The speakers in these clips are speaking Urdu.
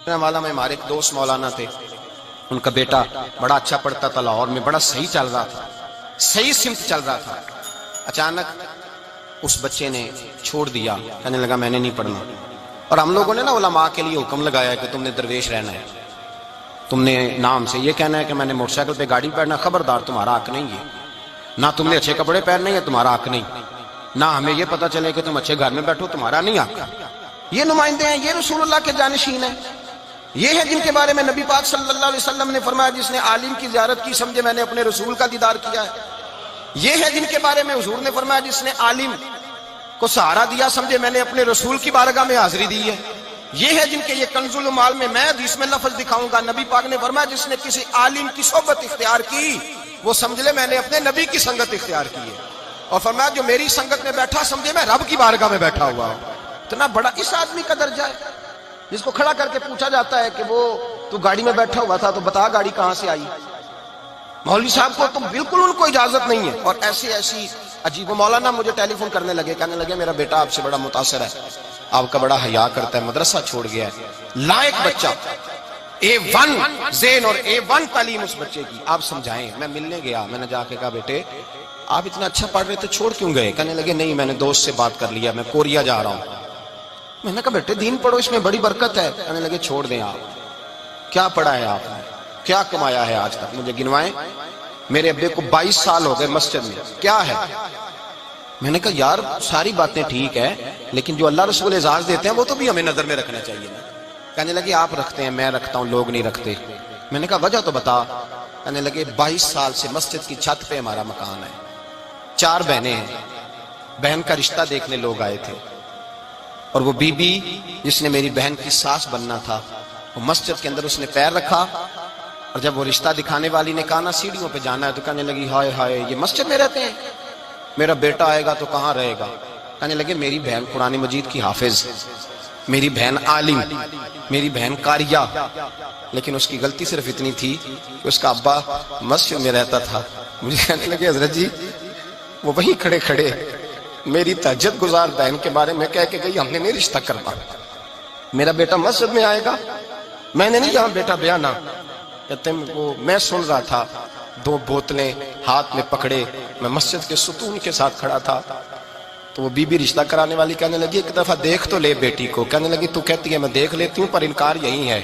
والا میں ہمارے ایک دوست مولانا تھے، ان کا بیٹا بڑا اچھا پڑھتا تھا، لاہور میں بڑا صحیح چل رہا تھا، صحیح سمت چل رہا تھا۔ اچانک اس بچے نے چھوڑ دیا، کہنے لگا میں نے نہیں پڑھنا۔ اور ہم لوگوں نے نا علماء کے لیے حکم لگایا کہ تم نے درویش رہنا ہے، تم نے نام سے یہ کہنا ہے کہ میں نے موٹر سائیکل پہ گاڑی پہننا، خبردار تمہارا حق نہیں ہے، نہ تم نے اچھے کپڑے پہننے ہیں تمہارا حق نہیں، نہ ہمیں یہ پتا چلے کہ تم اچھے گھر میں بیٹھو تمہارا نہیں حق۔ یہ نمائندے ہیں، یہ رسول اللہ کے جانشین ہیں، یہ ہے جن کے بارے میں نبی پاک صلی اللہ علیہ وسلم نے فرمایا جس نے عالم کی زیارت کی سمجھے میں نے اپنے رسول کا دیدار کیا ہے۔ یہ ہے جن کے بارے میں حضور نے فرمایا جس نے عالم کو سہارا دیا سمجھے میں نے اپنے رسول کی بارگاہ میں حاضری دی ہے۔ یہ ہے جن کے یہ کنز المال میں حدیث میں لفظ دکھاؤں گا، نبی پاک نے فرمایا جس نے کسی عالم کی صحبت اختیار کی وہ سمجھ لے میں نے اپنے نبی کی سنگت اختیار کی ہے، اور فرمایا جو میری سنگت میں بیٹھا سمجھے میں رب کی بارگاہ میں بیٹھا ہوا ہوں۔ اتنا بڑا اس آدمی کا درجہ ہے جس کو کھڑا کر کے پوچھا جاتا ہے کہ وہ تو گاڑی میں بیٹھا ہوا تھا تو بتا گاڑی کہاں سے آئی۔ مولوی صاحب کو تو بالکل ان کو اجازت نہیں ہے، اور ایسی عجیب۔ مولانا مجھے ٹیلی فون کرنے لگے، کہنے لگے میرا بیٹا آپ سے بڑا متاثر ہے، آپ کا بڑا حیا کرتا ہے، مدرسہ چھوڑ گیا ہے، لائق بچہ، A1 ذہن اور A1 تعلیم اس بچے کی، آپ سمجھائیں۔ میں ملنے گیا، میں نے جا کے کہا بیٹے آپ اتنا اچھا پڑھ رہے تھے چھوڑ کیوں گئے؟ کہنے لگے نہیں میں نے دوست سے بات کر لیا، میں کوریا جا رہا ہوں۔ میں نے کہا بیٹے دین پڑھو، اس میں بڑی برکت ہے۔ کہنے لگے چھوڑ دیں آپ، کیا پڑھا ہے آپ نے، کیا کمایا ہے آج تک، مجھے گنوائیں۔ میرے ابے کو 22 سال ہو گئے مسجد میں، کیا ہے؟ میں نے کہا یار ساری باتیں ٹھیک ہے لیکن جو اللہ رسول اعزاز دیتے ہیں وہ تو بھی ہمیں نظر میں رکھنا چاہیے نا۔ کہنے لگے آپ رکھتے ہیں، میں رکھتا ہوں، لوگ نہیں رکھتے۔ میں نے کہا وجہ تو بتا۔ کہنے لگے 22 سال سے مسجد کی چھت پہ ہمارا مکان ہے، 4 بہنیں ہیں، بہن کا رشتہ دیکھنے لوگ آئے تھے، اور وہ بی بی جس نے میری بہن کی ساس بننا تھا وہ مسجد کے اندر اس نے پیر رکھا، اور جب وہ رشتہ دکھانے والی نے کہا نا سیڑھیوں پہ جانا ہے تو کہنے لگی ہائے ہائے یہ مسجد میں رہتے ہیں، میرا بیٹا آئے گا تو کہاں رہے گا۔ کہنے لگے میری بہن قرآن مجید کی حافظ، میری بہن عالم، میری بہن قاریہ، لیکن اس کی غلطی صرف اتنی تھی کہ اس کا ابا مسجد میں رہتا تھا۔ مجھے کہنے لگے حضرت جی وہ وہیں کھڑے کھڑے میری تہجد گزار بہن کے بارے میں کہہ کے گئی ہم نے نہیں رشتہ کرنا، میرا بیٹا مسجد میں آئے گا، میں نے نہیں یہاں بیٹا بیانا۔ کہتے ہیں وہ میں سن رہا تھا، 2 بوتلیں ہاتھ میں پکڑے، میں مسجد کے ستون کے ساتھ کھڑا تھا، تو وہ بی بی رشتہ کرانے والی کہنے لگی ایک دفعہ دیکھ تو لے بیٹی کو۔ کہنے لگی تو کہتی ہے میں دیکھ لیتی ہوں پر انکار یہی ہے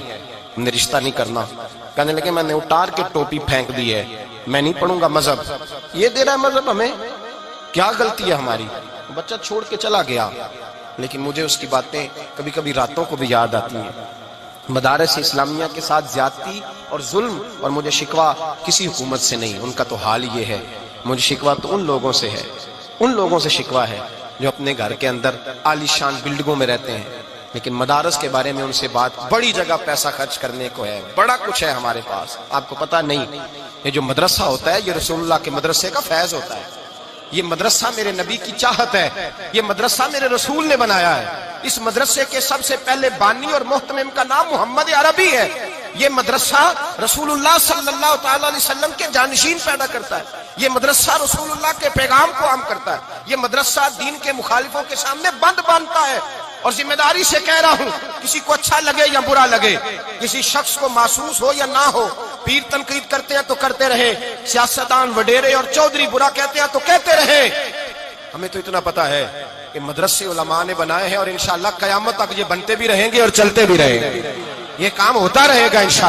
ہم نے رشتہ نہیں کرنا۔ کہنے لگے میں نے اتار کے ٹوپی پھینک دی ہے، میں نہیں پڑھوں گا مذہب، یہ دے رہا ہے مذہب ہمیں، کیا غلطی ہے ہماری۔ بچہ چھوڑ کے چلا گیا، لیکن مجھے اس کی باتیں کبھی کبھی راتوں کو بھی یاد آتی ہیں۔ مدارس اسلامیہ کے ساتھ زیادتی اور ظلم، اور مجھے شکوہ کسی حکومت سے نہیں، ان کا تو حال یہ ہے، مجھے شکوہ تو ان لوگوں سے ہے، ان لوگوں سے شکوہ ہے جو اپنے گھر کے اندر عالی شان بلڈنگوں میں رہتے ہیں، لیکن مدارس کے بارے میں ان سے بات، بڑی جگہ پیسہ خرچ کرنے کو ہے، بڑا کچھ ہے ہمارے پاس، آپ کو پتہ نہیں۔ یہ جو مدرسہ ہوتا ہے یہ رسول اللہ کے مدرسے کا فیض ہوتا ہے، یہ مدرسہ میرے نبی کی چاہت ہے، یہ مدرسہ میرے رسول نے بنایا ہے، اس مدرسے کے سب سے پہلے بانی اور محتمم کا نام محمد عربی ہے، یہ مدرسہ رسول اللہ صلی اللہ تعالی علیہ وسلم کے جانشین پیدا کرتا ہے، یہ مدرسہ رسول اللہ کے پیغام کو عام کرتا ہے، یہ مدرسہ دین کے مخالفوں کے سامنے بند باندھتا ہے۔ اور ذمہ داری سے کہہ رہا ہوں کسی کو اچھا لگے یا برا لگے، کسی شخص کو محسوس ہو یا نہ ہو، پیر تنقید کرتے ہیں تو کرتے رہے، سیاستدان وڈیرے اور چودھری برا کہتے ہیں تو کہتے رہے، ہمیں تو اتنا پتا ہے کہ مدرسے علماء نے بنائے ہیں اور انشاءاللہ قیامت تک یہ بنتے بھی رہیں گے اور چلتے بھی رہیں گے، یہ کام ہوتا رہے گا انشاءاللہ۔